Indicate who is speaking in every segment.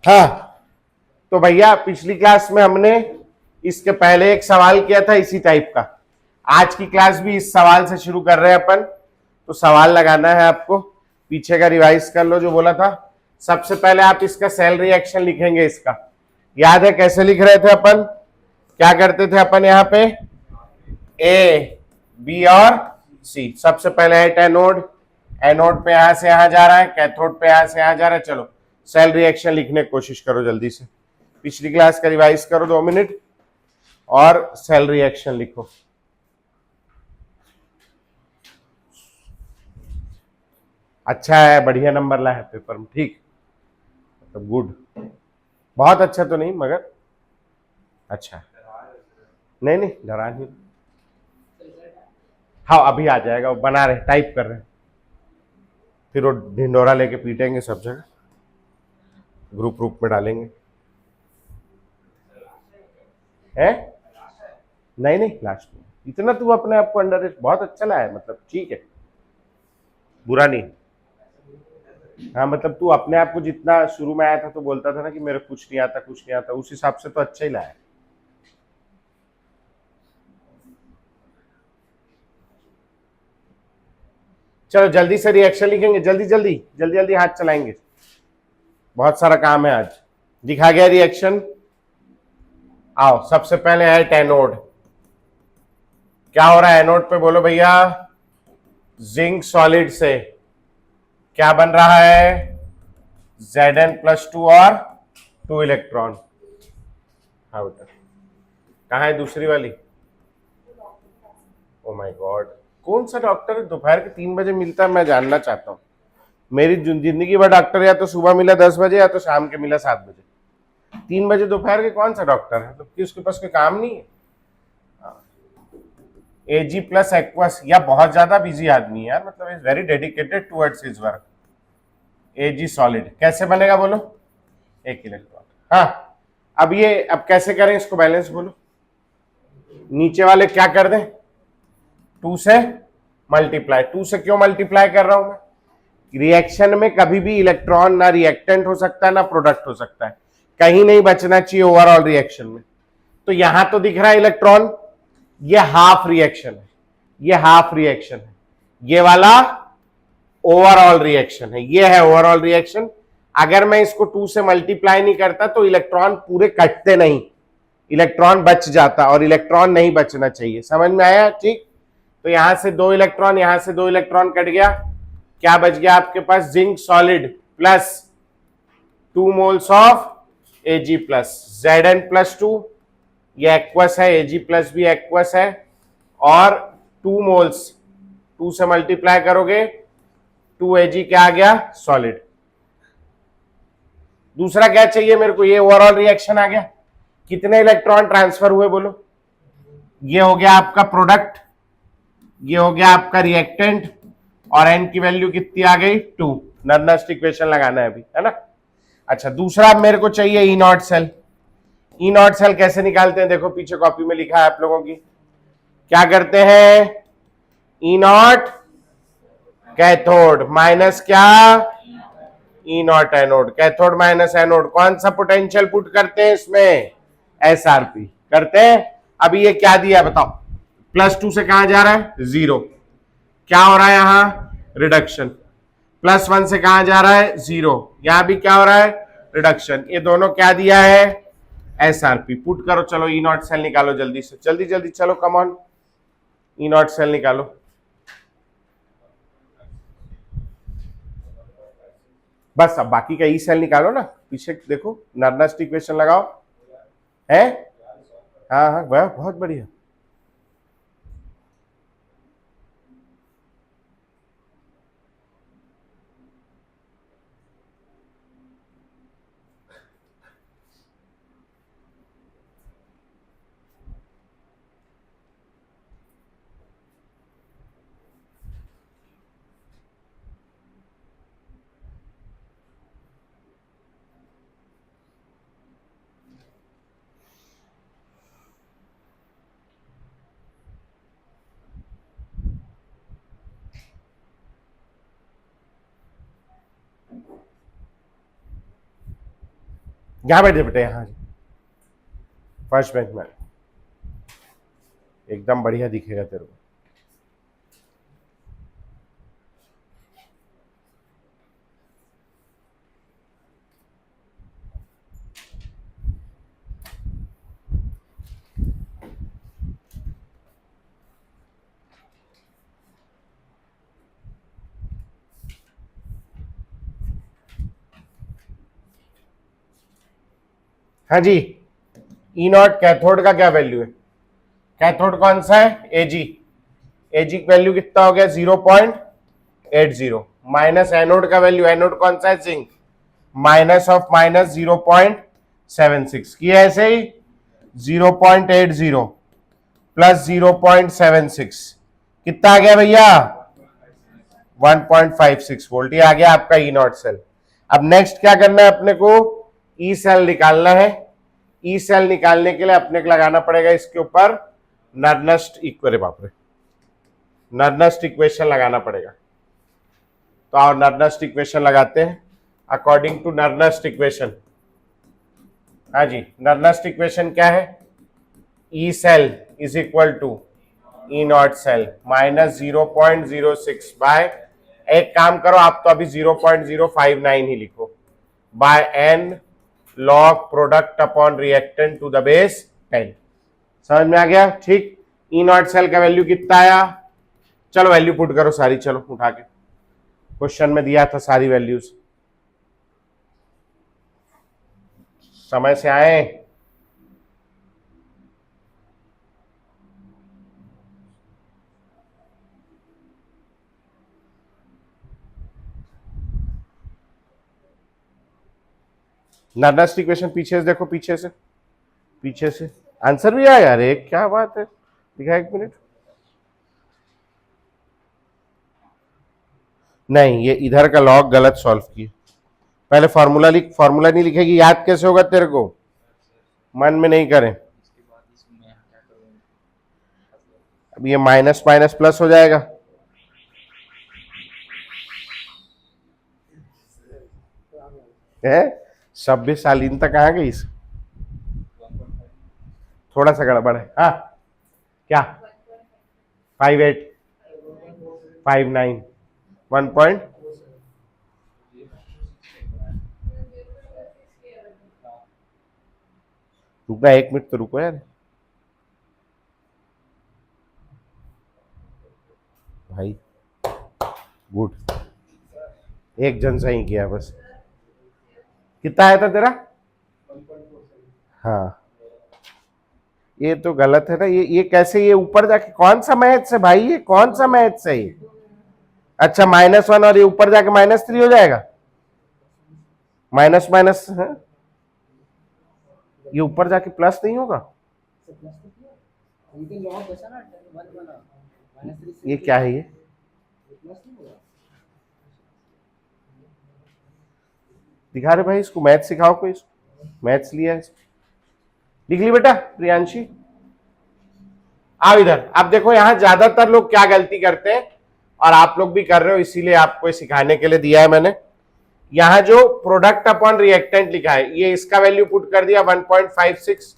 Speaker 1: हाँ, तो भैया पिछली क्लास में हमने इसके पहले एक सवाल किया था इसी टाइप का। आज की क्लास भी इस सवाल से शुरू कर रहे हैं अपन। तो सवाल लगाना है आपको, पीछे का रिवाइज कर लो जो बोला था। सबसे पहले आप इसका सेल रिएक्शन लिखेंगे। इसका याद है कैसे लिख रहे थे अपन? क्या करते थे अपन यहाँ पे? ए, बी और सी। सबसे पहले है एनोड। एनोड पे यहां से यहां जा रहा है, कैथोड पे यहां से यहां जा रहा है। चलो सेल रिएक्शन लिखने की कोशिश करो जल्दी से। पिछली क्लास का रिवाइज करो 2 मिनट और सेल रिएक्शन लिखो। अच्छा है, बढ़िया नंबर लाया है पेपर में, ठीक, मतलब गुड। बहुत अच्छा तो नहीं मगर अच्छा। नहीं नहीं डरा नहीं। हाँ अभी आ जाएगा, वो बना रहे, टाइप कर रहे हैं, फिर वो ढिंडोरा लेके पीटेंगे सब जगह, ग्रुप ग्रुप में डालेंगे। है नहीं नहीं लास्ट में। इतना तू अपने आप को अंडर बहुत अच्छा लाया है, मतलब ठीक है, बुरा नहीं। हाँ मतलब तू अपने आप को जितना शुरू में आया था तो बोलता था ना कि मेरे कुछ नहीं आता कुछ नहीं आता, उस हिसाब से तो अच्छा ही लाया। चलो जल्दी से रिएक्शन लिखेंगे, जल्दी जल्दी जल्दी जल्दी हाथ चलाएंगे, बहुत सारा काम है आज। दिखा गया रिएक्शन। आओ सबसे पहले है एनोड। क्या हो रहा है एनोड पे बोलो भैया? जिंक सॉलिड से क्या बन रहा है? Zn+2 और 2 इलेक्ट्रॉन। हाँ बेटा, कहाँ है दूसरी वाली? ओ माय गॉड, कौन सा डॉक्टर दोपहर के 3 बजे मिलता है, मैं जानना चाहता हूँ। मेरी जिंदगी भर डॉक्टर या तो सुबह मिला 10 बजे या तो शाम के मिला 7 बजे। 3 बजे दोपहर के कौन सा डॉक्टर है? तो उसके पास कोई काम नहीं है। Ag+Aqueous या बहुत ज्यादा बिजी आदमी है यार, मतलब is very dedicated towards his work. Ag solid कैसे बनेगा बोलो? 1 इलेक्ट्रॉन। हाँ अब ये, अब कैसे करें इसको बैलेंस बोलो? नीचे वाले क्या कर दें? 2 से मल्टीप्लाई। 2 से क्यों मल्टीप्लाई कर रहा हूं मैं? रिएक्शन में कभी भी इलेक्ट्रॉन ना रिएक्टेंट हो सकता है ना प्रोडक्ट हो सकता है, कहीं नहीं बचना चाहिए ओवरऑल रिएक्शन में। तो यहां तो दिख रहा है इलेक्ट्रॉन, ये हाफ रिएक्शन है, ये हाफ रिएक्शन है, ये वाला ओवरऑल रिएक्शन है, ये है ओवरऑल रिएक्शन। अगर मैं इसको 2 से मल्टीप्लाई नहीं करता तो इलेक्ट्रॉन पूरे कटते नहीं, इलेक्ट्रॉन बच जाता, और इलेक्ट्रॉन नहीं बचना चाहिए। समझ में आया? ठीक। तो यहां से 2 इलेक्ट्रॉन, यहां से 2 इलेक्ट्रॉन कट गया, क्या बच गया आपके पास? Zinc solid plus 2 moles of Ag plus Zn+2, ये एक्वस है, Ag प्लस भी एक्वस है, और 2 मोल्स, 2 से मल्टीप्लाई करोगे 2 Ag क्या आ गया? सॉलिड। दूसरा क्या चाहिए मेरे को? ये ओवरऑल रिएक्शन आ गया। कितने इलेक्ट्रॉन ट्रांसफर हुए बोलो? ये हो गया आपका प्रोडक्ट, ये हो गया आपका रिएक्टेंट, और एन की वैल्यू कितनी आ गई? 2। नर्नस्ट इक्वेशन लगाना है अभी, है ना? अच्छा दूसरा मेरे को चाहिए E naught cell. E naught cell कैसे निकालते हैं? देखो पीछे कॉपी में लिखा है आप लोगों की। क्या करते हैं? ई नॉट कैथोड माइनस क्या? E naught anode. Cathode minus anode, कौन सा पोटेंशियल पुट करते हैं इसमें? SRP करते हैं। अभी ये क्या दिया बताओ? +2 से कहां जा रहा है? 0। क्या हो रहा है यहां? रिडक्शन। +1 से कहां जा रहा है? 0। यहां भी क्या हो रहा है? रिडक्शन। ये दोनों क्या दिया है? SRP। पुट करो, चलो ई नॉट सेल निकालो जल्दी से, जल्दी जल्दी चलो, come on, E naught cell निकालो। बस अब बाकी का ई सेल निकालो ना, पीछे देखो, नर्नस्ट इक्वेशन लगाओ। है? हाँ हाँ वह बहुत बढ़िया। यहाँ बैठे बेटे, यहाँ फर्स्ट बेंच में, एकदम बढ़िया दिखेगा तेरे को। हाँ जी, ई नॉट कैथोड का क्या वैल्यू है? कैथोड कौन सा है? एजी। एजी की वैल्यू कितना हो गया? 0.80। माइनस एनोड का वैल्यू, एनोड कौन सा है? जिंक। माइनस ऑफ माइनस 0.76 की ऐसे ही 0.80 प्लस 0.76 कितना आ गया भैया? 1.56 वोल्ट। ये आ गया आपका ई नॉट सेल। अब नेक्स्ट क्या करना है अपने को? ई सेल निकालना है। ई सेल निकालने के लिए अपने को लगाना पड़ेगा इसके ऊपर नर्नस्ट नर्नस्ट इक्वेशन लगाना पड़ेगा। तो और नर्नस्ट इक्वेशन लगाते हैं अकॉर्डिंग टू नर्नस्ट इक्वेशन। हाँ जी, नर्नस्ट इक्वेशन क्या है? E cell is equal to E naught cell minus 0.06 by, एक काम करो आप तो अभी 0.059 ही लिखो, by n log product upon reactant to the base 10। समझ में आ गया? ठीक। ई नॉट सेल का वैल्यू कितना आया? चलो वैल्यू पुट करो सारी, चलो उठा के, क्वेश्चन में दिया था सारी वैल्यूज, समय से आए। नर्नस्ट इक्वेशन पीछे से देखो, पीछे से आंसर भी आया। अरे क्या बात है, दिखा एक मिनट। नहीं, ये इधर का लॉग गलत सॉल्व किया। पहले फॉर्मूला लिख, फॉर्मूला नहीं लिखेगी, याद कैसे होगा तेरे को? मन में नहीं करें। अब ये माइनस माइनस प्लस हो जाएगा। है 26 शालीनता कहाँ गई? थोड़ा सा गड़बड़ है। हाँ क्या? 58 59 1 पॉइंट। रुका, एक मिनट तो रुको यार भाई। गुड, एक जन सही किया बस। कितना आया था तेरा? हाँ, ये तो गलत है ना। ये कैसे? ये ऊपर जाके कौन सा मैथ्स है भाई? ये कौन सा मैथ्स है ये? अच्छा -1 और ये ऊपर जाके -3 हो जाएगा। माइनस माइनस है, ये ऊपर जाके प्लस नहीं होगा। ये क्या है? ये दिखा रहे भाई, इसको मैथ सिखाओ कोई, इसको मैथ्स लिया है। लिख ली बेटा प्रियांशी? आओ इधर। आप देखो यहाँ ज्यादातर लोग क्या गलती करते हैं, और आप लोग भी कर रहे हो, इसीलिए आपको सिखाने के लिए दिया है मैंने। यहाँ जो प्रोडक्ट अपॉन रिएक्टेंट लिखा है, ये इसका वैल्यू पुट कर दिया 1.56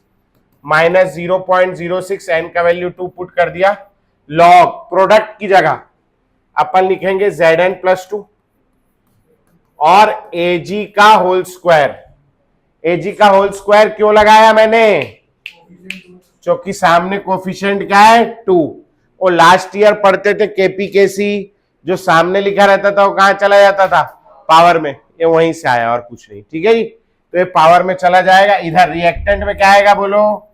Speaker 1: माइनस 0.06, एन का वैल्यू 2 पुट कर दिया। लॉग प्रोडक्ट की जगह अपन लिखेंगे Zn+2 और Ag का होल स्क्वायर। Ag का होल स्क्वायर क्यों लगाया मैंने? क्योंकि सामने कोफिशिएंट क्या है? 2। और लास्ट ईयर पढ़ते थे केपीकेसी, जो सामने लिखा रहता था वो कहां चला जाता था? पावर में। ये वहीं से आया और कुछ नहीं। ठीक है जी, तो ये पावर में चला जाएगा। इधर रिएक्टेंट में क्या आएगा बोलो?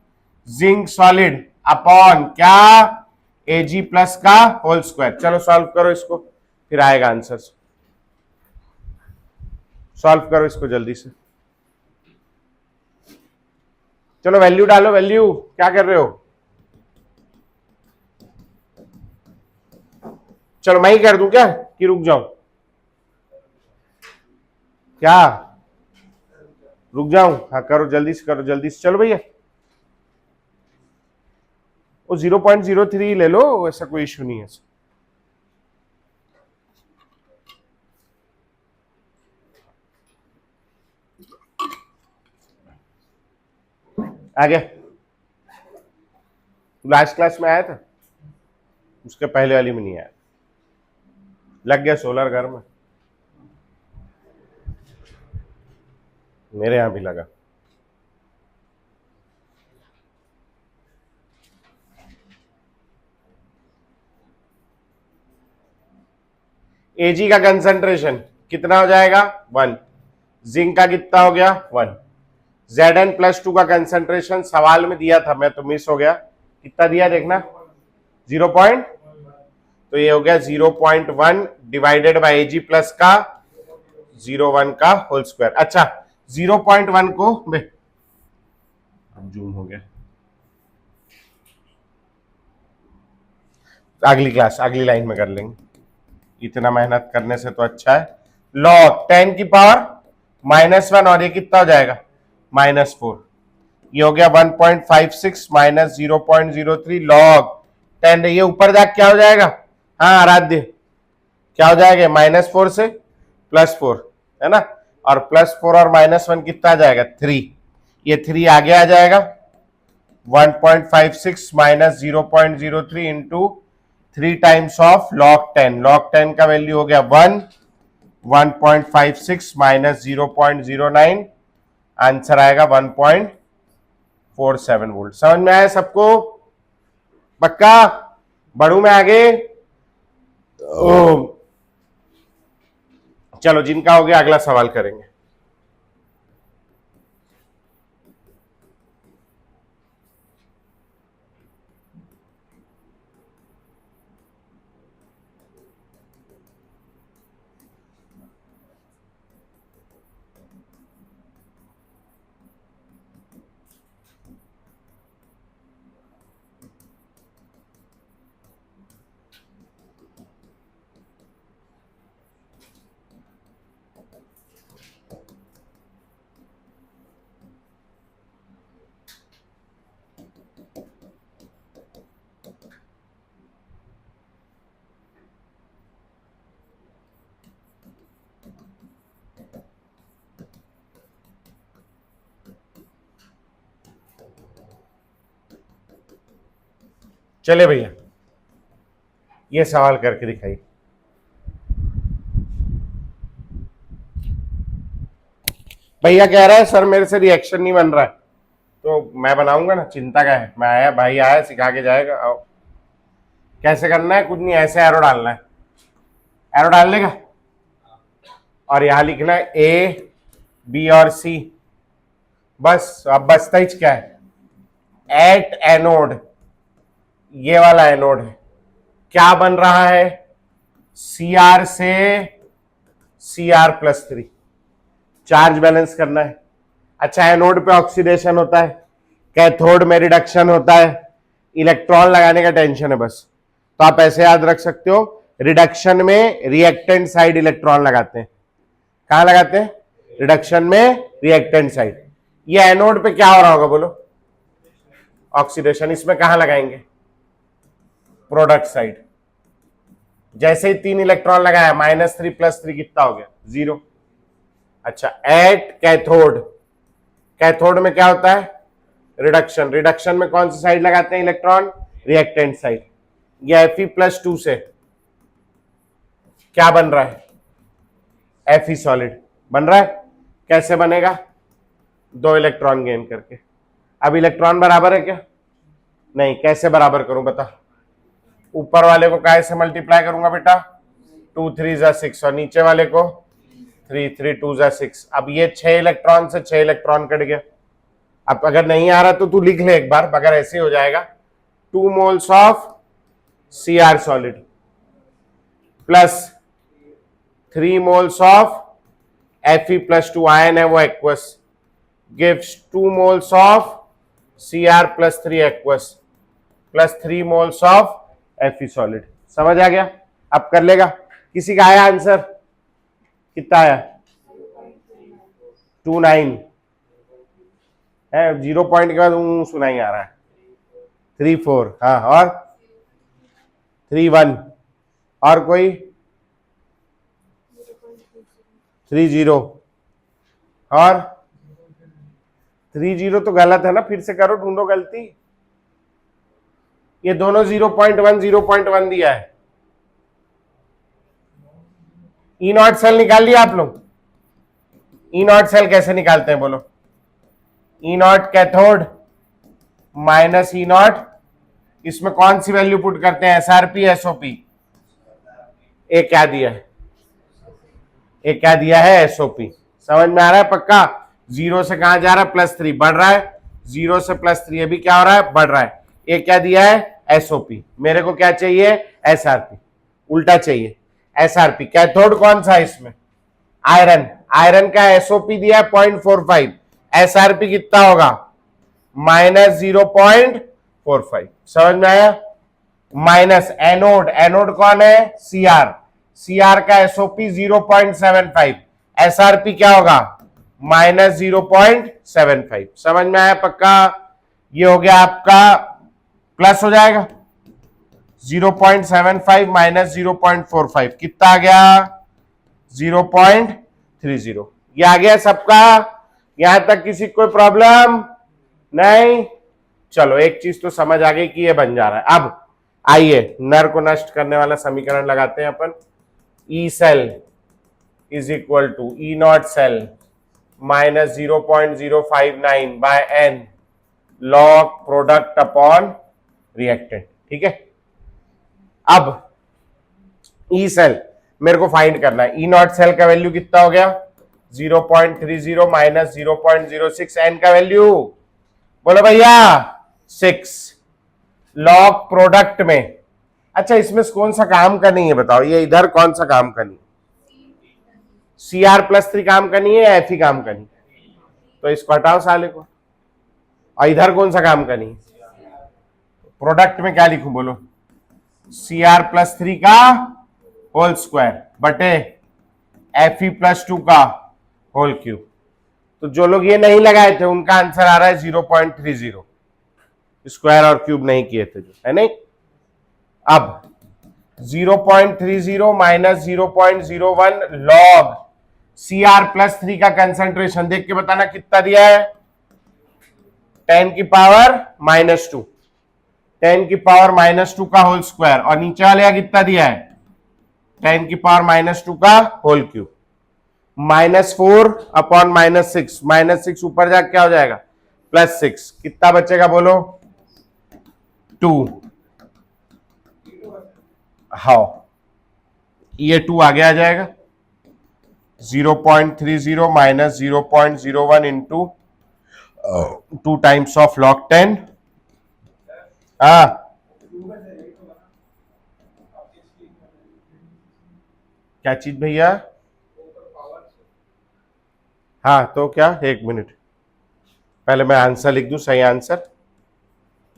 Speaker 1: जिंक सॉलिड अपॉन क्या? Ag प्लस का होल स्क्वायर। चलो सॉल्व करो इसको, फिर आएगा आंसर। सॉल्व करो इसको जल्दी से। चलो वैल्यू डालो, वैल्यू क्या कर रहे हो? चलो मैं ही कर दूं क्या, कि रुक जाऊं? क्या रुक जाऊं? हाँ करो जल्दी से, करो जल्दी से। चलो भैया, वो 0.03 ले लो, ऐसा कोई इश्यू नहीं है। आ गया? लास्ट क्लास में आया था, उसके पहले वाली में नहीं आया। लग गया सोलर घर में, मेरे यहां भी लगा। Ag का कंसंट्रेशन कितना हो जाएगा? 1। जिंक का कितना हो गया? 1। Zn+2 का कंसंट्रेशन सवाल में दिया था, मैं तो मिस हो गया। कितना दिया देखना, 0. तो ये हो गया 0.1 डिवाइडेड बाय Ag प्लस का 0.1 का होल स्क्वायर। अच्छा 0.1 को अब जूम हो गया, अगली क्लास अगली लाइन में कर लेंगे, इतना मेहनत करने से तो अच्छा है। लॉग 10 की पावर -1 और ये कितना हो जाएगा? -4। ये हो गया 1.56 माइनस 0.03 लॉग 10। ये ऊपर जाके क्या हो जाएगा? हाँ आराध्य, क्या हो जाएगा? -4 से +4 है ना, और +4 और -1 कितना आ जाएगा? 3। ये 3 आगे आ जाएगा, 1.56 minus 0.03 into 3 times of log 10। Log 10 का वैल्यू हो गया 1, 1.56 माइनस 0.09, आंसर आएगा 1.47 वोल्ट। समझ में आया सबको? पक्का? बढ़ू मैं आगे? चलो जिनका हो गया अगला सवाल करेंगे। चले भैया, ये सवाल करके दिखाइए। भैया कह रहा है सर मेरे से रिएक्शन नहीं बन रहा है, तो मैं बनाऊंगा ना, चिंता का है। मैं आया, भाई आया, सिखा के जाएगा। आओ, कैसे करना है? कुछ नहीं, ऐसे एरो डालना है, एरो डाल लेगा और यहां लिखना है ए बी और सी, बस। अब बचता ही क्या है? एट एनोड, ये वाला एनोड है, क्या बन रहा है? Cr से Cr+3, चार्ज बैलेंस करना है। अच्छा एनोड पे ऑक्सीडेशन होता है, कैथोड में रिडक्शन होता है, इलेक्ट्रॉन लगाने का टेंशन है बस। तो आप ऐसे याद रख सकते हो, रिडक्शन में रिएक्टेंट साइड इलेक्ट्रॉन लगाते हैं। कहां लगाते हैं? रिडक्शन में रिएक्टेंट साइड। ये एनोड पे क्या हो रहा होगा बोलो? ऑक्सीडेशन। इसमें कहां लगाएंगे? Product side. जैसे ही 3 इलेक्ट्रॉन लगाया, -3 + 3 कितना हो गया? 0। अच्छा एट कैथोड, कैथोड में क्या होता है? रिडक्शन। रिडक्शन में कौन सी साइड लगाते हैं इलेक्ट्रॉन? Reactant side. ये Fe+2 से क्या बन रहा है? Fe सॉलिड बन रहा है। कैसे बनेगा? 2 इलेक्ट्रॉन गेन करके। अब इलेक्ट्रॉन बराबर है क्या? नहीं। कैसे बराबर करूं बता? ऊपर वाले को काय से मल्टीप्लाई करूंगा बेटा? 2 3 = 6 और नीचे वाले को 3 3 2 = 6। अब ये 6 इलेक्ट्रॉन से 6 इलेक्ट्रॉन कट गया। अब अगर नहीं आ रहा तो तू लिख ले एक बार, अगर ऐसे हो जाएगा 2 moles of Cr solid plus 3 moles of Fe+2 ion है वो aqueous, gives 2 moles of Cr+3 aqueous plus 3 moles of Fe solid. समझ आ गया? अब कर लेगा। किसी का आया आंसर? कितना आया? 29 है। 0 पॉइंट के बाद सुनाई आ रहा है। 3 4, हाँ, और 3 1, और कोई? 3 0, और 30 तो गलत है ना, फिर से करो, ढूंढो गलती। ये दोनों 0.1 दिया है। ई नॉट सेल निकाल लिया आप लोग? ई नॉट सेल कैसे निकालते हैं बोलो? E naught cathode minus E naught, इसमें कौन सी वैल्यू पुट करते हैं? SRP SOP? ए क्या दिया है? ए क्या दिया है? एसओपी। समझ में आ रहा है पक्का? 0 से कहां जा रहा है? +3 बढ़ रहा है, 0 से +3 अभी क्या हो रहा है? बढ़ रहा है। ए क्या दिया है? एसओपी। मेरे को क्या चाहिए? एसआरपी। उल्टा चाहिए, एसआरपी। कैथोड कौन सा है इसमें? आयरन। आयरन का एसओपी दिया है 0.45, एसआरपी कितना होगा? -0.45। समझ में आया? Minus anode. एनोड कौन है? सीआर। सीआर का एसओपी 0.75, एसआरपी क्या होगा? -0.75। समझ में आया पक्का? ये हो गया आपका, प्लस हो जाएगा 0.75 माइनस 0.45 कितना आ गया? 0.30। ये आ गया सबका? यहां तक किसी कोई प्रॉब्लम नहीं? चलो एक चीज तो समझ आ गई कि ये बन जा रहा है। अब आइए नर को नष्ट करने वाला समीकरण लगाते हैं अपन। E cell is equal to E naught cell minus 0.059 by n log product upon reactant. ठीक है, अब ई सेल मेरे को फाइंड करना है। ई नॉट सेल का वैल्यू कितना हो गया? 0.30 माइनस 0.06, एन का वैल्यू बोलो भैया 6 लॉग प्रोडक्ट में। अच्छा इसमें कौन सा काम का नहीं है बताओ? ये इधर कौन सा काम का नहीं? CR+3 काम का नहीं है या FE काम का नहीं? तो इसको हटाओ साले को। और इधर कौन सा काम का नहीं? प्रोडक्ट में क्या लिखूं बोलो? CR+3 का होल स्क्वायर बटे Fe+2 का होल क्यूब। तो जो लोग ये नहीं लगाए थे उनका आंसर आ रहा है 0.30, स्क्वायर और क्यूब नहीं किए थे जो, है नहीं? अब 0.30 माइनस 0.01 लॉग CR+3 का कंसंट्रेशन देख के बताना कितना दिया है? 10 की पावर -2, 10 की पावर -2 का होल स्क्वायर, और नीचे वाले कितना दिया है? 10 की पावर -2 का होल क्यूब। -4 अपॉन -6, -6 ऊपर जाके क्या हो जाएगा? +6। कितना बचेगा बोलो? 2। हाँ ये 2 आगे आ जाएगा। 0.30 minus 0.01 into 2 times of log 10। हाँ क्या चीज भैया? हाँ तो क्या, एक मिनट पहले मैं आंसर लिख दूं। सही आंसर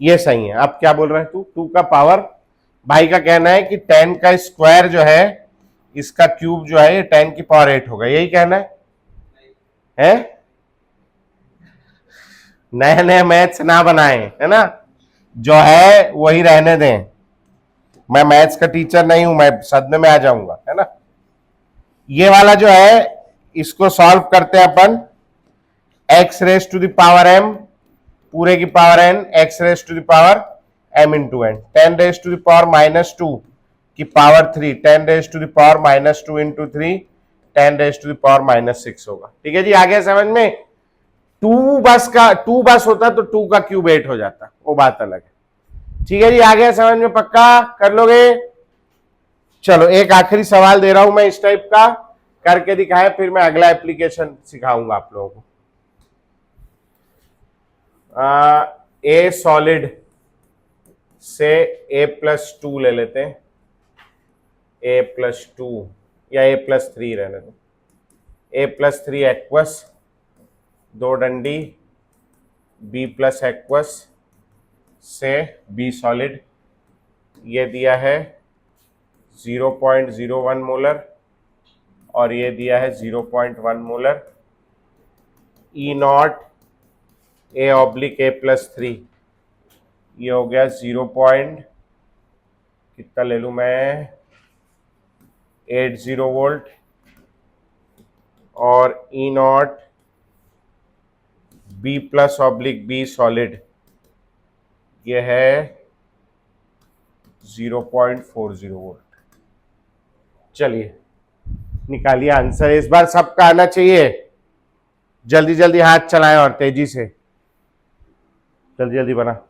Speaker 1: ये सही है। अब क्या बोल रहा है तू? 2 का पावर, भाई का कहना है कि 10 का स्क्वायर जो है इसका क्यूब जो है ये 10 की पावर 8 होगा, यही कहना है? नए नए मैथ्स ना बनाए, है ना? जो है वही रहने दें। मैं मैथ्स का टीचर नहीं हूं, मैं सदमे में आ जाऊंगा, है ना? ये वाला जो है इसको सॉल्व करते हैं अपन। x⁻m पूरे की पावर n, x⁻m × n, 10⁻⁻2 की पावर 3, 10⁻⁻2 इंटू 3, 10⁻⁻6 होगा। ठीक है जी, आ गया समझ में? 2 बस होता तो 2 का क्यूब 8 हो जाता, वो बात अलग है। ठीक है जी, आ गया समझ में? पक्का कर लोगे? चलो एक आखिरी सवाल दे रहा हूं मैं इस टाइप का, करके दिखाए, फिर मैं अगला एप्लीकेशन सिखाऊंगा आप लोगों को। ए सॉलिड से A+2 ले लेते हैं, A+2 या A+3 रहने दो। A+3 एक्वस, 2 डंडी B+ एक्वस से B सॉलिड, ये दिया है 0.01 मोलर और ये दिया है 0.1 मोलर। E0 A/A+3 ये हो गया 0. कितना ले लूं मैं? 80 वोल्ट। और E0 B plus oblique B solid, ये है 0.40 वोल्ट। चलिए निकालिए आंसर, इस बार सबका आना चाहिए। जल्दी जल्दी हाथ चलाएं और तेजी से, जल्दी जल्दी बना।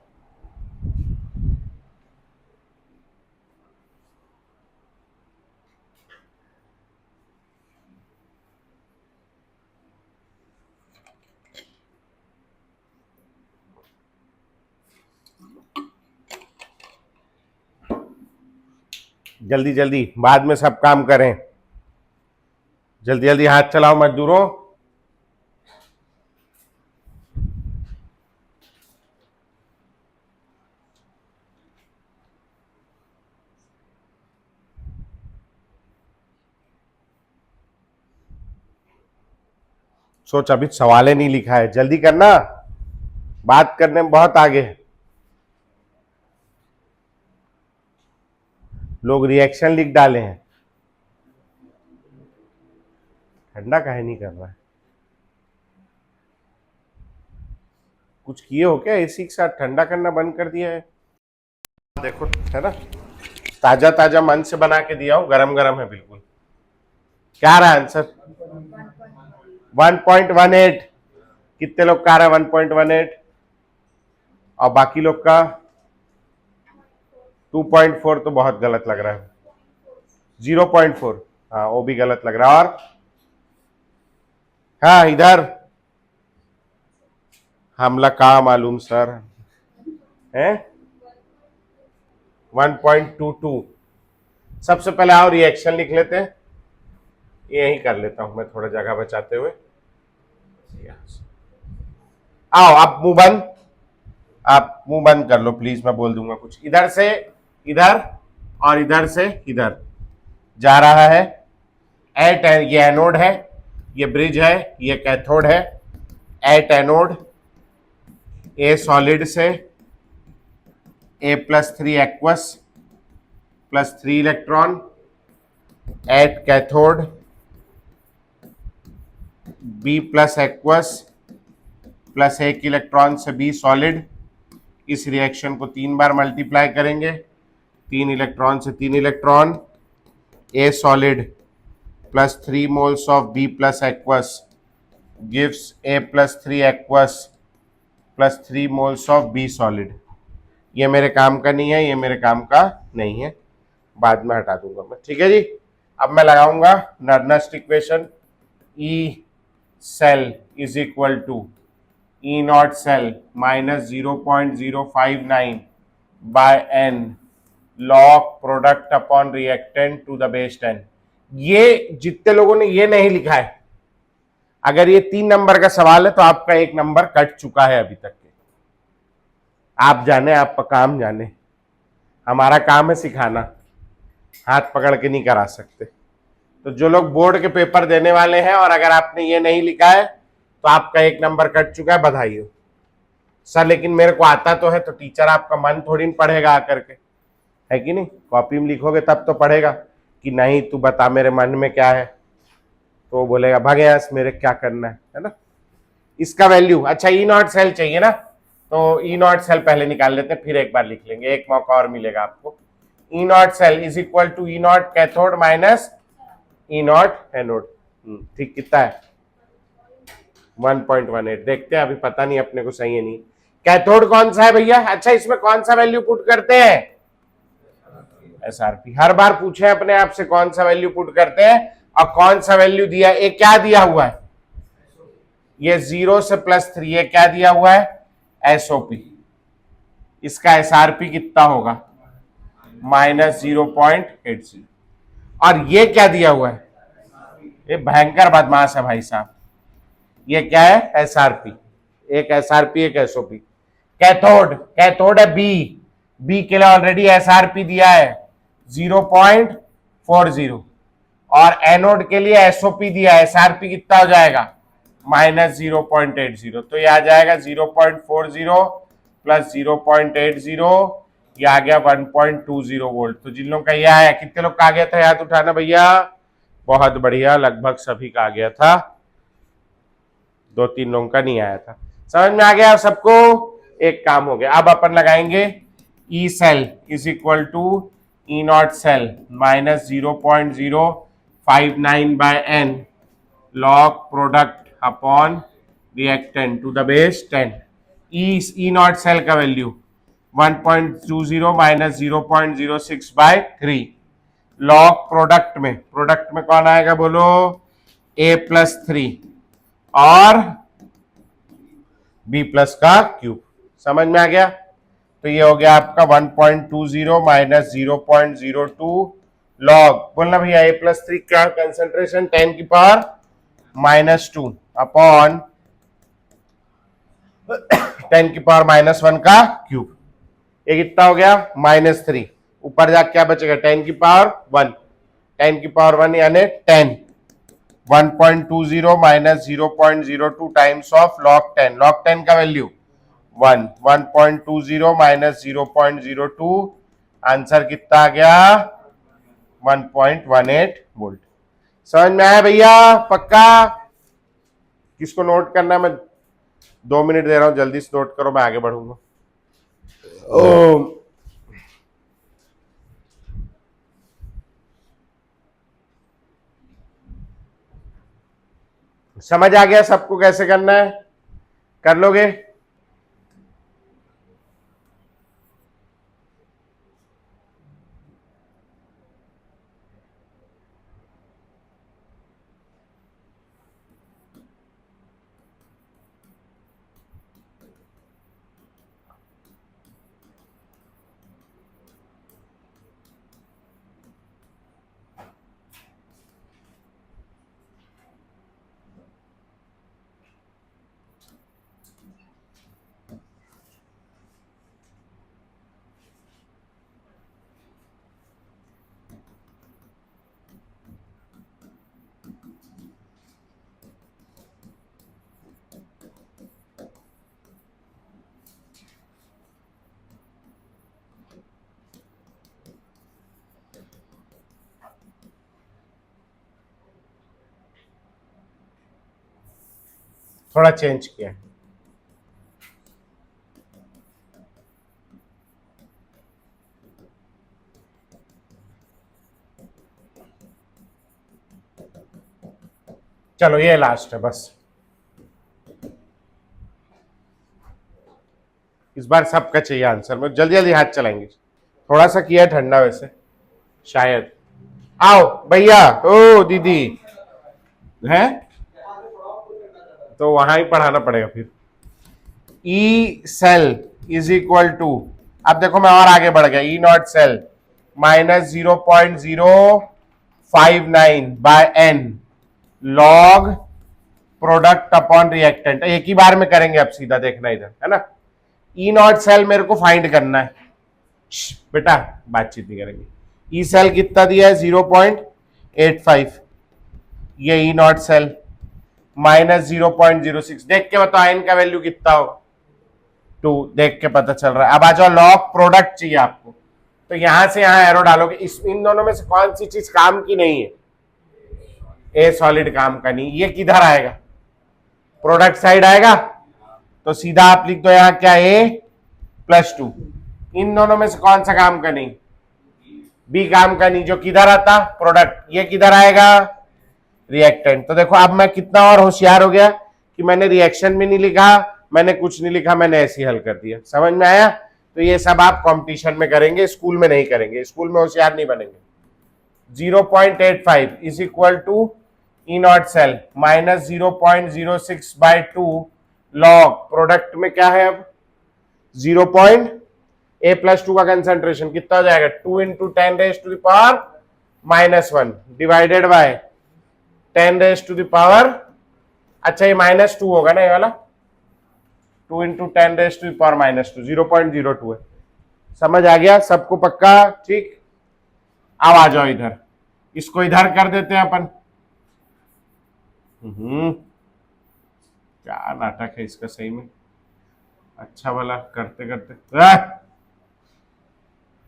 Speaker 1: जल्दी जल्दी, बाद में सब काम करें। जल्दी जल्दी हाथ चलाओ मजदूरों। सोच, अभी सवाल नहीं लिखा है, जल्दी करना, बात करने में बहुत आगे है। लोग रिएक्शन लिख डाले हैं। ठंडा काहे नहीं कर रहा है? कुछ किए हो क्या? एसी के साथ ठंडा करना बंद कर दिया है? देखो, है ना, ताजा ताजा मन से बना के दिया हूं, गरम गरम है बिल्कुल। क्या रहा आंसर? 1.18। कितने लोग का आ रहा है 1.18? और बाकी लोग का 2.4 तो बहुत गलत लग रहा है। 0.4, हाँ वो भी गलत लग रहा है। और हाँ इधर हमला का मालूम सर है 1.22। सबसे पहले आओ रिएक्शन लिख लेते हैं, यही कर लेता हूं मैं थोड़ा जगह बचाते हुए। आओ आप मुंह बंद, आप मुंह बंद कर लो प्लीज, मैं बोल दूंगा कुछ। इधर से इधर और इधर से इधर जा रहा है। एट, ये एनोड है, ये ब्रिज है, ये कैथोड है। एट एनोड ए सॉलिड से A+3 aqueous +3 electron. At cathode B+ aqueous +1 electron से B सॉलिड। इस रिएक्शन को 3 बार मल्टीप्लाई करेंगे, 3 इलेक्ट्रॉन से 3 electron. A solid +3 moles of B+ aqueous gives A+3 aqueous +3 moles of B solid। ये मेरे काम का नहीं है, ये मेरे काम का नहीं है, बाद में हटा दूंगा मैं, ठीक है जी। अब मैं लगाऊंगा Nernst equation, E cell is equal to E naught cell -0.059 by n log product upon reactant to the base 10। ये जितने लोगों ने ये नहीं लिखा है, अगर ये 3 नंबर का सवाल है तो आपका 1 नंबर कट चुका है अभी तक के। आप जाने, आपका काम जाने, हमारा काम है सिखाना, हाथ पकड़ के नहीं करा सकते। तो जो लोग बोर्ड के पेपर देने वाले हैं और अगर आपने ये नहीं लिखा है तो आपका 1 नंबर कट चुका है, बधाई हो सर। लेकिन मेरे को आता तो है, तो टीचर आपका मन थोड़ी पढ़ेगा आकर के, है कि नहीं? कॉपी में लिखोगे तब तो पढ़ेगा कि नहीं तू बता मेरे मन में क्या है, तो वो बोलेगा भागे यहाँ से, मेरे क्या करना है ना। इसका वैल्यू, अच्छा E नॉट सेल चाहिए ना, तो E नॉट सेल पहले निकाल लेते हैं, फिर एक बार लिख लेंगे, एक मौका और मिलेगा आपको। E naught cell is equal to E naught cathode minus E naught anode. ठीक, कितना है? 1.18। देखते हैं, अभी पता नहीं अपने को सही है नहीं। कैथोड कौन सा है भैया? अच्छा, इसमें कौन सा वैल्यू पुट करते हैं? SRP। हर बार पूछे अपने आप से कौन सा वैल्यू पुट करते हैं और कौन सा वैल्यू दिया। एक क्या दिया हुआ है? ये 0 से +3, ये क्या दिया हुआ है? SOP। इसका SRP कितना होगा? -0.80। और ये क्या दिया हुआ है? ये भयंकर बदमाश है भाई साहब। ये क्या है? SRP। एक SRP, एक SOP। कैथोड, कैथोड है बी के लिए ऑलरेडी SRP दिया है 0.40 और एनोड के लिए SOP दिया है, SRP कितना हो जाएगा? -0.80। तो ये आ जाएगा 0.40 + 0.80, ये आ गया 1.20 वोल्ट। तो जिन लोगों का ये आया, कितने लोग का आ गया था? हाथ उठाना भैया। बहुत बढ़िया, लगभग सभी का आ गया था, 2-3 लोगों का नहीं आया था। समझ में आ गया सबको? एक काम हो गया। अब अपन लगाएंगे E cell is equal to E naught cell minus 0.059 by n log product upon reactant to the base 10. E naught cell का value 1.20 minus 0.06 by 3 log product में कौन आएगा बोलो? A+3 और B प्लस का क्यूब। समझ में आ गया? तो ये हो गया आपका 1.20 माइनस 0.02 लॉग, बोलना भैया A+3 का कंसेंट्रेशन 10 की पावर -2 अपॉन 10 की पावर -1 का क्यूब। ये कितना हो गया? -3। ऊपर जाके क्या बचेगा? 10 की पावर 1, 10 की पावर 1 यानी 10। 1.20 minus 0.02 times of log 10। Log 10 का वैल्यू 1, 1.20 माइनस 0.02, आंसर कितना आ गया? 1.18 वोल्ट। समझ में आया भैया? पक्का? किसको नोट करना है? मैं 2 मिनट दे रहा हूं, जल्दी से नोट करो, मैं आगे बढ़ूंगा। समझ आ गया सबको कैसे करना है? कर लोगे? थोड़ा चेंज किया। चलो ये लास्ट है बस, इस बार सबका चाहिए आंसर। मैं जल्दी जल्दी हाथ चलाएंगे। थोड़ा सा किया ठंडा वैसे शायद। आओ भैया, ओ दीदी है तो वहां ही पढ़ाना पड़ेगा फिर। E cell is equal to, अब देखो मैं और आगे बढ़ गया, E naught cell minus 0.059 by n log product upon reactant. एक ही बार में करेंगे, अब सीधा देखना इधर है ना। ई नॉट सेल मेरे को फाइंड करना है। बेटा बातचीत नहीं करेंगे। ई सेल कितना दिया है? 0.85। ये ई नॉट सेल माइनस 0.06। देख के बताओ आयन का वैल्यू कितना होगा? 2। देख के पता चल रहा है। अब आ जाओ, लॉग प्रोडक्ट चाहिए आपको, तो यहां से यहां एरो डालोगे। इन दोनों में से कौन सी चीज काम की नहीं है? ए सॉलिड काम का नहीं। ये किधर आएगा? प्रोडक्ट साइड आएगा, तो सीधा आप लिख दो यहां क्या? A+2। इन दोनों में से कौन सा काम का नहीं? बी काम का नहीं, जो किधर आता? प्रोडक्ट। ये किधर आएगा? रिएक्टेंट। तो देखो अब मैं कितना और होशियार हो गया कि मैंने रिएक्शन भी नहीं लिखा, मैंने कुछ नहीं लिखा, मैंने ऐसे ही हल कर दिया। समझ में आया? तो ये सब आप कंपटीशन में करेंगे, स्कूल में नहीं करेंगे। स्कूल में होशियार नहीं बनेंगे। 0.85 is equal to E naught cell minus 0.06/2 log product में क्या है? अब 0.A+2 का कंसेंट्रेशन कितना हो जाएगा? 2 इंटू 10⁻⁻1 डिवाइडेड बाय 10⁻⁻। अच्छा ये -2 होगा ना ये वाला? 2 इंटू 10⁻⁻2 0.02 है। समझ आ गया सबको? पक्का? ठीक। अब आ जाओ इधर, इसको इधर कर देते हैं अपन। क्या नाटक है इसका सही में। अच्छा वाला करते करते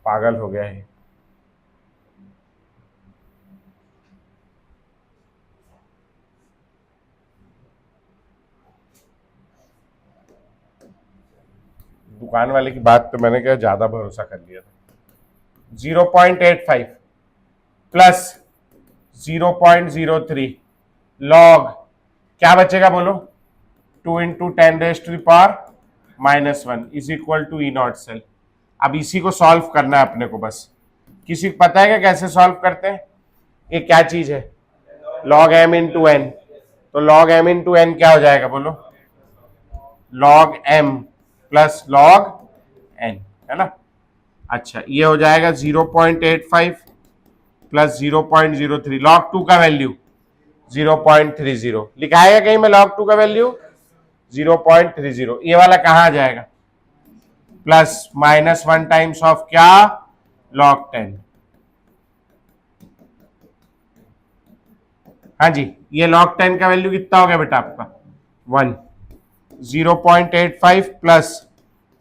Speaker 1: पागल हो गया है। दुकान वाले की बात पे मैंने क्या ज्यादा भरोसा कर लिया था। 0.85 प्लस 0.03 लॉग क्या बचेगा बोलो, 2 into 10⁻⁻1 is equal to E naught cell. अब इसी को सॉल्व करना है अपने को बस। किसी को पता है क्या कैसे सॉल्व करते हैं? ये क्या चीज है, log m इंटू एन। तो log m इंटू एन क्या हो जाएगा बोलो, log m plus log n, है ना। अच्छा ये हो जाएगा 0.85 प्लस 0.03, log 2 का वैल्यू 0.30 लिखा है कहीं में, log 2 का वैल्यू 0.30। ये वाला कहाँ आ जाएगा, प्लस -1 टाइम्स ऑफ क्या, log 10। हाँ जी, ये log 10 का वैल्यू कितना हो गया बेटा आपका 1। 0.85 प्लस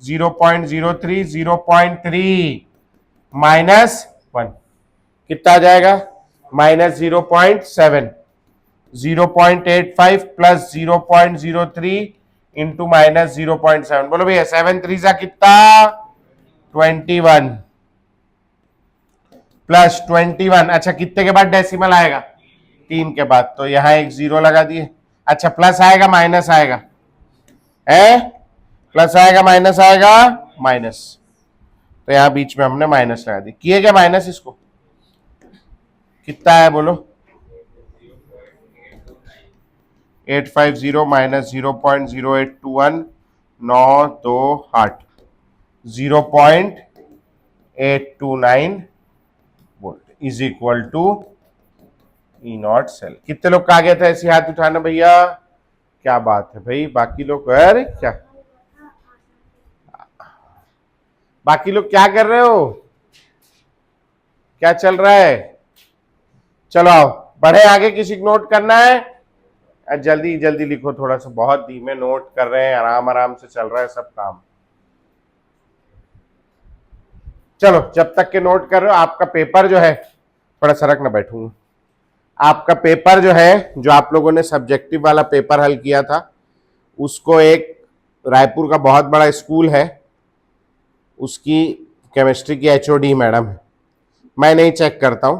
Speaker 1: 0.03 0.3 -1 कितना आ जाएगा, -0.7। 0.85 प्लस 0.03 इंटू -0.7, बोलो भैया 7 3 सा कितना 21 प्लस 21। अच्छा कितने के बाद डेसिमल आएगा, 3 के बाद, तो यहां एक 0 लगा दिए। अच्छा प्लस आएगा माइनस आएगा, है प्लस आएगा माइनस आएगा, माइनस, तो यहां बीच में हमने माइनस लगा दी। किए क्या माइनस, इसको कितना है बोलो, 850 minus 0.0821 9 2 8 0.829 volt is equal to E naught cell. कितने लोग कहा गया था ऐसे हाथ उठाना भैया, क्या बात है भाई, बाकी लोग अरे क्या, बाकी लोग क्या कर रहे हो, क्या चल रहा है, चलो आओ बढ़े आगे। किसी को नोट करना है, जल्दी जल्दी लिखो, थोड़ा सा बहुत धीमे नोट कर रहे हैं, आराम आराम से चल रहा है सब काम। चलो जब तक के नोट कर रहे हो, आपका पेपर जो है, थोड़ा सरक ना बैठूंगा, आपका पेपर जो है, जो आप लोगों ने सब्जेक्टिव वाला पेपर हल किया था, उसको एक रायपुर का बहुत बड़ा स्कूल है, उसकी केमिस्ट्री की एचओडी मैडम है। मैं नहीं चेक करता हूं,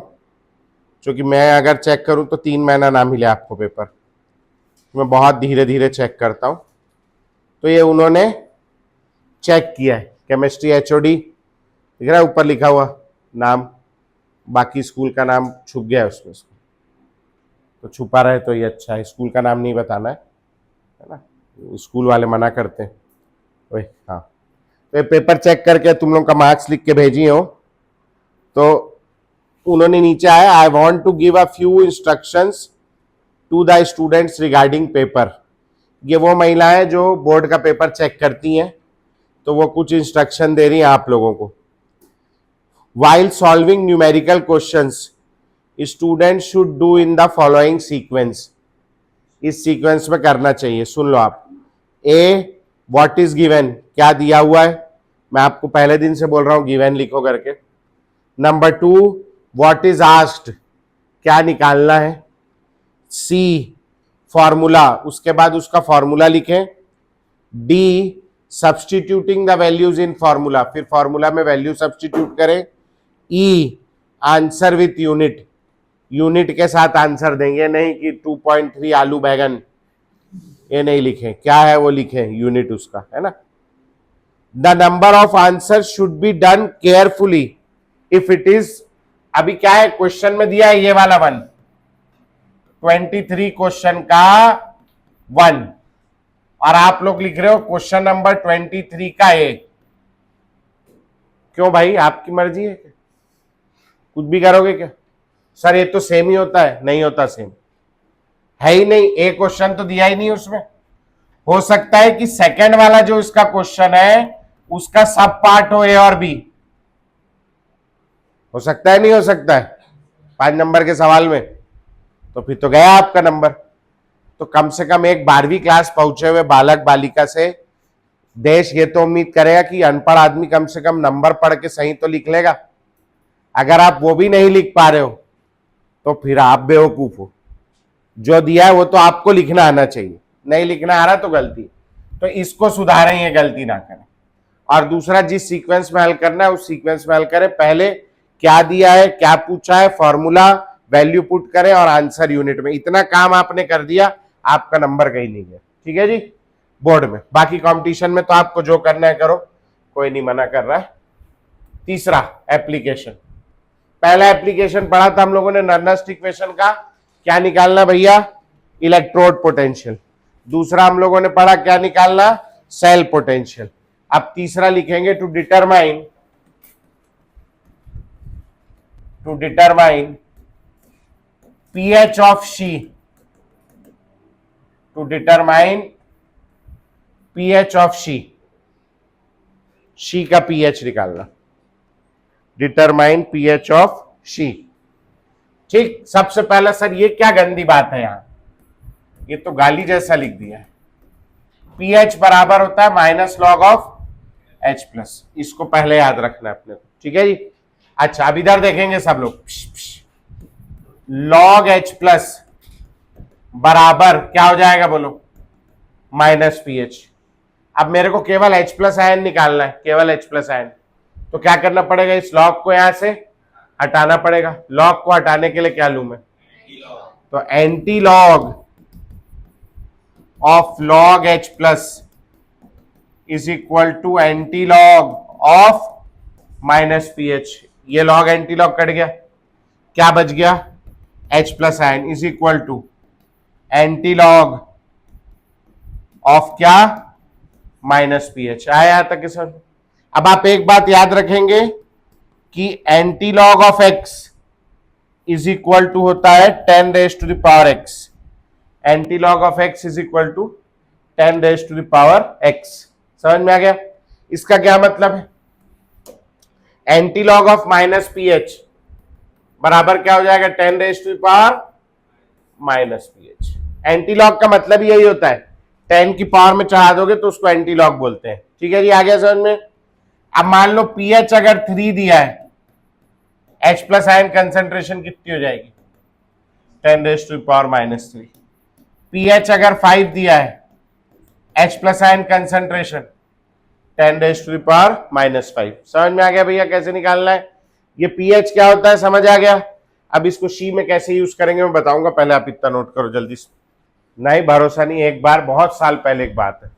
Speaker 1: क्योंकि मैं अगर चेक करूं तो 3 महीना ना मिले आपको पेपर, मैं बहुत धीरे धीरे चेक करता हूं। तो ये उन्होंने चेक किया है, केमिस्ट्री एचओडी दिख रहा है ऊपर लिखा हुआ नाम, बाकी स्कूल का नाम छुप गया है उसमें, तो छुपा रहे तो ये अच्छा है, स्कूल का नाम नहीं बताना है ना, स्कूल वाले मना करते हैं। ओए हाँ, तो पेपर चेक करके तुम लोग का मार्क्स लिख के भेजी हो, तो उन्होंने नीचे आया, I want to give a few instructions to the students regarding paper. ये वो महिलाएं जो बोर्ड का पेपर चेक करती हैं, तो वो कुछ इंस्ट्रक्शन दे रही हैं आप लोगों को। While solving numerical questions student should do in the following sequence, इस सीक्वेंस में करना चाहिए, सुन लो आप। ए व्हाट इज गिवन, क्या दिया हुआ है, मैं आपको पहले दिन से बोल रहा हूं गिवन लिखो करके। नंबर 2 व्हाट इज आस्क्ड, क्या निकालना है। सी फॉर्मूला, उसके बाद उसका फॉर्मूला लिखें। D substituting the values in formula, फिर फॉर्मूला में वैल्यू सब्सटीट्यूट करें। ई आंसर विथ यूनिट, यूनिट के साथ आंसर देंगे, नहीं कि 2.3 आलू बैगन, ये नहीं लिखें, क्या है वो लिखें यूनिट उसका, है ना। The number of answer should be done carefully if it is, अभी क्या है क्वेश्चन में दिया है ये वाला 1, 23 क्वेश्चन का 1, और आप लोग लिख रहे हो क्वेश्चन नंबर 23 का 1। क्यों भाई, आपकी मर्जी है क्या, कुछ भी करोगे क्या सर, ये तो सेम ही होता है, नहीं होता सेम, है ही नहीं, एक क्वेश्चन तो दिया ही नहीं उसमें। हो सकता है कि सेकंड वाला जो इसका क्वेश्चन है उसका सब पार्ट हो ए और बी, हो सकता है नहीं हो सकता है 5 नंबर के सवाल में, तो फिर तो गया आपका नंबर। तो कम से कम एक 12वीं क्लास पहुंचे हुए बालक बालिका से देश ये तो उम्मीद करेगा कि अनपढ़ आदमी कम से कम नंबर पढ़ के सही तो लिख लेगा। अगर आप वो भी नहीं लिख पा रहे हो तो फिर आप बेवकूफ हो, जो दिया है वो तो आपको लिखना आना चाहिए, नहीं लिखना आ रहा तो गलती, तो इसको सुधारें, ये गलती ना करें। और दूसरा जिस सीक्वेंस में हल करना है उस सीक्वेंस में हल करें। पहले क्या दिया है, क्या पूछा है, फॉर्मूला, वैल्यू पुट करें और आंसर यूनिट में। इतना काम आपने कर दिया, आपका नंबर कहीं नहीं गया। ठीक है जी, बोर्ड में। बाकी कंपटीशन में तो आपको जो करना है करो, कोई नहीं मना कर रहा है। तीसरा एप्लीकेशन, पहला एप्लीकेशन पढ़ा था हम लोगों ने नर्नस्ट इक्वेशन का, क्या निकालना भैया, इलेक्ट्रोड पोटेंशियल। दूसरा हम लोगों ने पढ़ा क्या निकालना, सेल पोटेंशियल। अब तीसरा लिखेंगे to determine pH of she, to determine pH of she का pH निकालना, डिटरमाइन pH of she। ठीक, सबसे पहला सर ये क्या गंदी बात है यहां, ये तो गाली जैसा लिख दिया है। pH बराबर होता है minus log of H plus, इसको पहले याद रखना है अपने को। ठीक है जी। अच्छा, अब इधर देखेंगे सब लोग, लॉग H प्लस बराबर क्या हो जाएगा बोलो, माइनस pH। अब मेरे को केवल H प्लस आयन निकालना है, केवल H प्लस आयन। तो क्या करना पड़ेगा, इस लॉग को यहां से हटाना पड़ेगा। लॉग को हटाने के लिए क्या लूं मैं, तो antilog of log H plus is equal to antilog of minus pH। ये लॉग एंटी लॉग कट गया, क्या बच गया, H plus ion is equal to antilog of क्या, माइनस pH। आया यहां तक सर। अब आप एक बात याद रखेंगे कि antilog of x is equal to होता है 10 raise to the power x। Antilog of x is equal to 10 raise to the power x। समझ में आ गया। इसका क्या मतलब है, antilog of minus pH बराबर क्या हो जाएगा, 10 raise to the power minus pH। Antilog का मतलब यही होता है, 10 की पावर में चढ़ा दोगे तो उसको एंटी लॉग बोलते हैं। ठीक है जी, आ गया समझ में। अब मान लो pH अगर 3 दिया है, H प्लस आयन कंसेंट्रेशन कितनी हो जाएगी, 10 raise to the power minus 3। pH अगर 5 दिया है, H plus ion concentration 10 raise to the power minus 5। समझ में आ गया भैया कैसे निकालना है। ये pH क्या होता है समझ आ गया। अब इसको शी में कैसे यूज करेंगे मैं बताऊंगा, पहले आप इतना नोट करो जल्दी से। नहीं भरोसा नहीं, एक बार बहुत साल पहले एक बात है,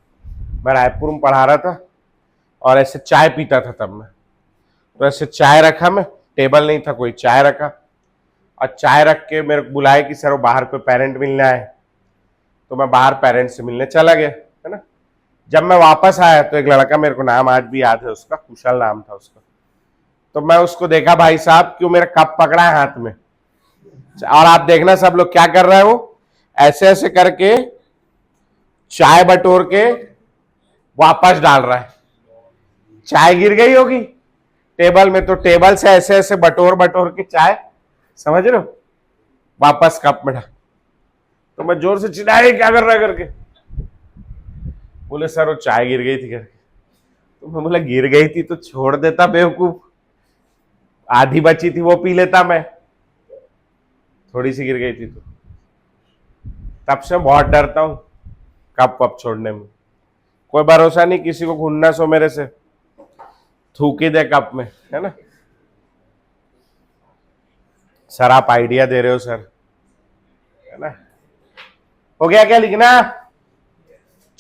Speaker 1: मैं रायपुर में पढ़ा रहा था और ऐसे चाय पीता था तब मैं। तो ऐसे चाय रखा, मैं टेबल नहीं था कोई, चाय रखा और चाय रख के मेरे को बुलाए कि सर वो बाहर कोई पेरेंट मिलने आए। तो मैं बाहर पेरेंट से मिलने चला गया, है ना। जब मैं वापस आया तो एक लड़का, मेरे को नाम आज भी याद है उसका, कुशल नाम था उसका। तो मैं उसको देखा, भाई साहब क्यों मेरा कप पकड़ा है हाथ में, और आप देखना सब लोग क्या कर रहा है, वो ऐसे ऐसे करके चाय बटोर के वापस डाल रहा है। चाय गिर गई होगी टेबल में, तो टेबल से ऐसे ऐसे बटोर बटोर के चाय, समझ रहे हो, वापस कप में डाल। तो मैं जोर से चिल्लाया, क्या कर रहा है करके। बोले सर वो चाय गिर गई थी करके। तो मैं बोला गिर गई थी तो छोड़ देता बेवकूफ, आधी बची थी वो पी लेता मैं, थोड़ी सी गिर गई थी। तो तब से बहुत डरता हूं कप वप छोड़ने में। कोई भरोसा नहीं, किसी को घूमना सो मेरे से थूकी दे कप में, है ना। सर आप आइडिया दे रहे हो सर, है ना। हो गया क्या लिखना,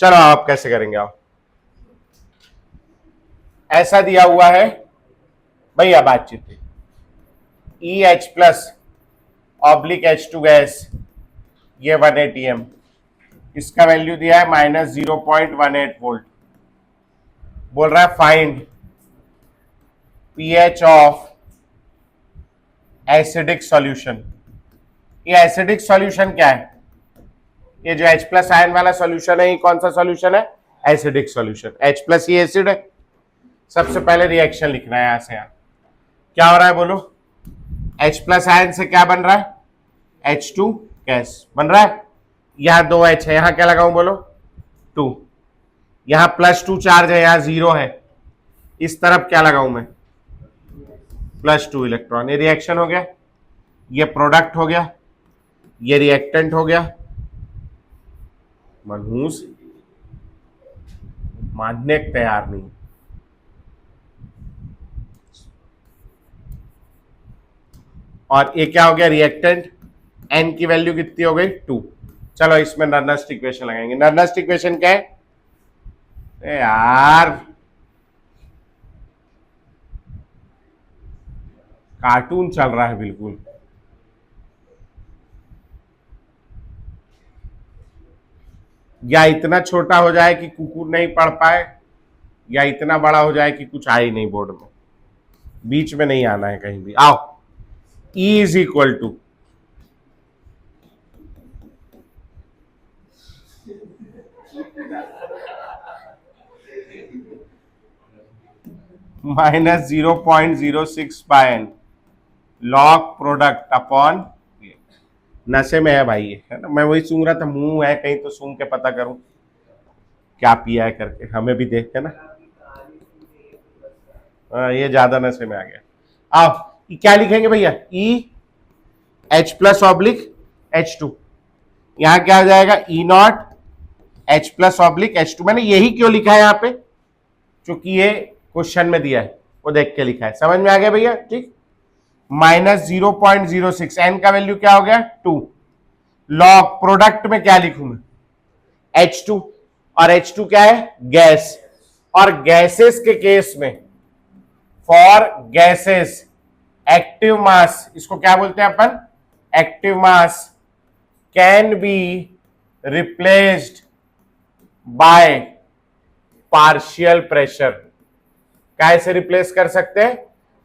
Speaker 1: चलो आप कैसे करेंगे। आप ऐसा दिया हुआ है भैया बातचीत, EH plus oblique H2 gas, ये 1 ATM, इसका वैल्यू दिया है माइनस 0.18 वोल्ट। बोल रहा है find pH of acidic solution. ये एसिडिक सॉल्यूशन क्या है, ये जो H प्लस आयन वाला सॉल्यूशन है, ये कौन सा सॉल्यूशन है, एसिडिक सॉल्यूशन। H प्लस ये एसिड है। सबसे पहले रिएक्शन लिखना है, यहां से यहां क्या हो रहा है बोलो, H प्लस आयन से क्या बन रहा है, H2 गैस बन रहा है। यहां 2 H है, यहां क्या लगाऊं बोलो, 2। यहां +2 चार्ज है, यहां 0 है, इस तरफ क्या लगाऊं मैं, +2 इलेक्ट्रॉन। ये रिएक्शन हो गया, ये प्रोडक्ट हो गया, ये रिएक्टेंट हो गया। मनहूस मानने तैयार नहीं, और ये क्या हो गया रिएक्टेंट, एन की वैल्यू कितनी हो गई 2। चलो इसमें नर्नस्ट इक्वेशन लगाएंगे। नर्नस्ट इक्वेशन क्या है यार, कार्टून चल रहा है बिल्कुल। या इतना छोटा हो जाए कि कुकुर नहीं पढ़ पाए, या इतना बड़ा हो जाए कि कुछ आए नहीं बोर्ड में, बीच में नहीं आना है कहीं भी। आओ, E is equal to -0.06 by n log product upon, नशे में है भाई ये, है ना। मैं वही सूंघ रहा था, मुंह है कहीं तो सूंघ के पता करूं क्या पिया है करके, हमें भी देख है ना। ये ज्यादा नशे में आ गया। आओ, क्या लिखेंगे भैया, E H plus oblique H2, यहां क्या आ जाएगा E not H plus oblique H2। मैंने यही क्यों लिखा है यहाँ पे, क्योंकि ये क्वेश्चन में दिया है, वो देख के लिखा है। समझ में आ गया भैया, ठीक। -0.06, एन का वैल्यू क्या हो गया 2। लॉग प्रोडक्ट में क्या लिखूं मैं H2, और H2 क्या है गैस, और गैसेस के केस में फॉर गैसेस एक्टिव मास, इसको क्या बोलते हैं अपन, active mass can be replaced by partial pressure. कैसे रिप्लेस कर सकते हैं,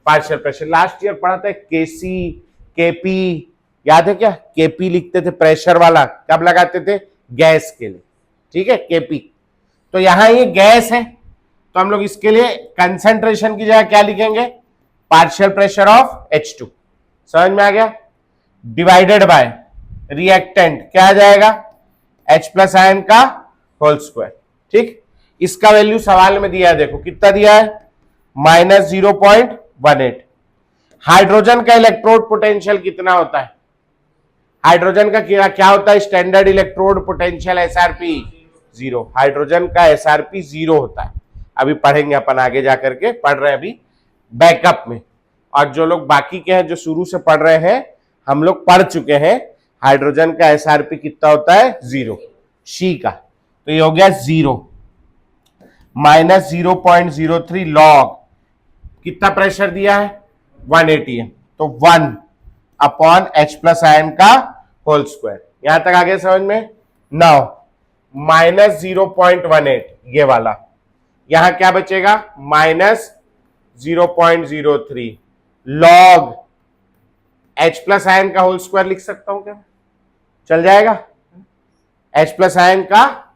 Speaker 1: पार्शियल प्रेशर। लास्ट ईयर पढ़ा था केसी केपी, याद है क्या, केपी लिखते थे प्रेशर वाला, कब लगाते थे गैस के लिए, ठीक है केपी। तो यहां ये गैस है, तो हम लोग इसके लिए कंसंट्रेशन की जगह क्या लिखेंगे, पार्शियल प्रेशर ऑफ H2। समझ में आ गया, डिवाइडेड बाय रिएक्टेंट क्या आ जाएगा H प्लस आयन का होल स्क्वायर, ठीक। इसका वैल्यू सवाल में दिया है, देखो कितना दिया है -0.18। हाइड्रोजन का इलेक्ट्रोड पोटेंशियल कितना होता है, हाइड्रोजन का क्या होता है standard electrode potential SRP 0। Hydrogen का SRP 0 होता है। अभी पढ़ेंगे अपन, आगे जाकर के पढ़ रहे हैं अभी बैकअप में। और जो लोग बाकी के हैं, जो शुरू से पढ़ रहे हैं, हम लोग पढ़ चुके हैं हाइड्रोजन का SRP कितना होता है 0 शी का, तो ये हो गया 0 -0.03 लॉग कितना प्रेशर दिया है 180 है, तो 1 अपॉन H प्लस आयन का होल स्क्वायर। यहां तक आगे समझ में। नाउ -0.18 ये वाला, यहां क्या बचेगा -0.03 लॉग H प्लस आयन का होल स्क्वायर लिख सकता हूं क्या, चल जाएगा। H प्लस आयन का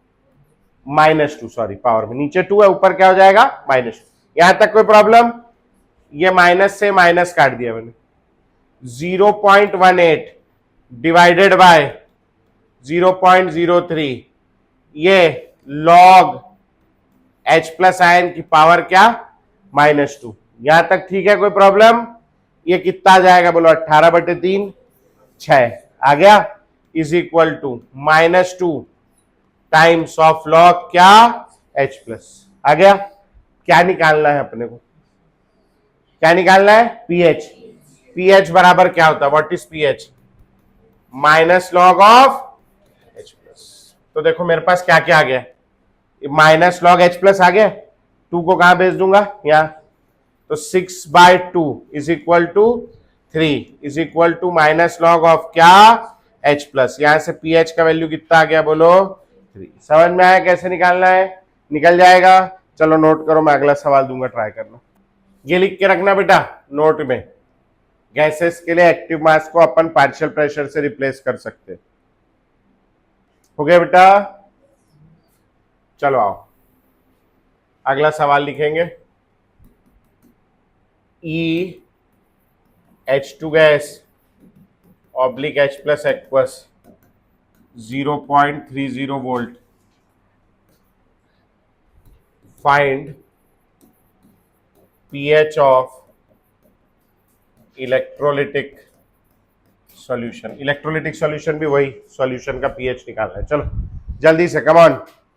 Speaker 1: -2, सॉरी पावर में नीचे 2 है, ऊपर क्या हो जाएगा -2। यहां तक कोई प्रॉब्लम, ये माइनस से माइनस काट दिया मैंने। 0.18 डिवाइडेड बाय 0.03, ये लॉग H प्लस आयन की पावर क्या -2। यहां तक ठीक है, कोई प्रॉब्लम। ये कितना आ जाएगा बोलो 18/3 6 आ गया, is equal to -2 times of log क्या H प्लस आ गया। क्या निकालना है अपने को, क्या निकालना है pH। pH बराबर क्या होता है, what is pH, minus log of H plus. तो देखो मेरे पास क्या क्या आ गया, माइनस लॉग H प्लस आ गया, 2 को कहां भेज दूंगा यहां, तो 6/2 is equal to 3 is equal to minus log of क्या H प्लस। यहां से pH का वैल्यू कितना आ गया बोलो 3। समझ में आया कैसे निकालना है, निकल जाएगा। चलो नोट करो, मैं अगला सवाल दूंगा, ट्राई करना। ये लिख के रखना बेटा नोट में, गैसेस के लिए एक्टिव मास को अपन पार्शियल प्रेशर से रिप्लेस कर सकते हैं। हो गया बेटा, चलो आओ अगला सवाल लिखेंगे। E H2 gas oblique H plus aqueous 0.30 volt, find pH of electrolytic solution. Electrolytic solution भी वही सॉल्यूशन का pH निकालना है। चलो जल्दी से, कम ऑन।